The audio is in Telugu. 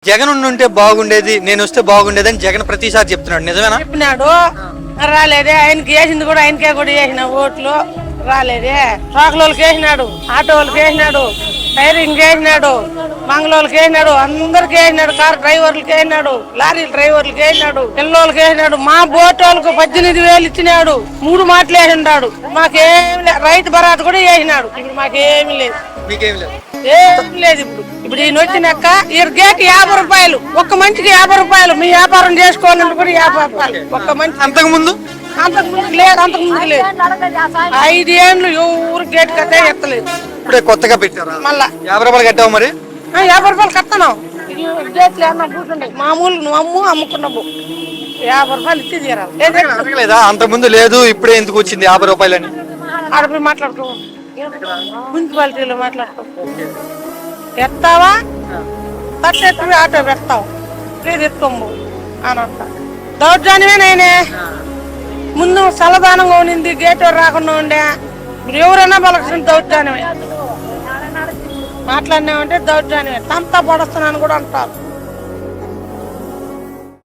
జగన్ ఉంటే బాగుండేది, నేను వస్తే బాగుండేది అని జగన్ ప్రతిసారి చెప్తున్నాడు, నిజమేనా? చెప్పినాడు, రాలేదే. ఆయనకి వేసింది కూడా ఆయనకే కూడా వేసిన ఓట్లు రాలేదే. ట్రాక్టర్లకు వేసినాడు, ఆటో వాళ్ళకి వేసినాడు, టైరింగ్ వేసినాడు, మంగళోళ్ళకి వేసినాడు, అందరికి వేసినాడు, కార్ డ్రైవర్లకి వేసినాడు, లారీ డ్రైవర్లకి వేసినాడు, పిల్లోళ్ళకి వేసినాడు. మా బోట్ వాళ్ళకు 18,000 ఇచ్చినాడు. 3 మాటలు వేసినాడు. మాకేం లేదు. రైతు భరాత్ కూడా వేసినాడు. ఇప్పుడు మాకేమీ లేదు, మీకేం లేదు. ఏం లేదు. ఇప్పుడు ఈయన వచ్చినాక ఈ గేట్ 50 రూపాయలు, ఒక్క మంచికి 50 రూపాయలు. మీ వ్యాపారం చేసుకోవాలంటే కూడా 50 రూపాయలు ఒక్క మంచి. అంతకుముందు లేదు, అంతకుముందు లేదు. 5 ఏళ్ళు ఎవరు గేట్ కట్టే ఎత్తలేదు. ఇప్పుడే కొత్తగా పెట్టారు. మళ్ళా 50 రూపాయలు కట్టావు మరి? 50 రూపాయలు కట్టను. గేట్లు ఏమన్నా కూర్చుండే మామూలు నువ్వు అమ్ముకున్నావు 50 రూపాయలు ఇచ్చి తీరాలి. అడగలేదా అంతకుముందు? లేదు, ఇప్పుడే ఎందుకు వచ్చింది 50 రూపాయలని? ఆడపోయి మాట్లాడుకో, మున్సిపాలిటీలో మాట్లాడుకో. ఎత్తావా తట్టెత్తి ఆటో పెడతావు, లేదు ఎత్తుకోము అని అంట. దౌర్జన్యమే నేనే. ముందు చల్లదానంగా ఉండింది, గేట్ రాకుండా ఉండే. ఇప్పుడు ఎవరైనా బలసిన దౌర్జన్యమే. మాట్లాడినామంటే దౌర్జన్యమే. తంతా పడొస్తున్నాను కూడా అంటారు.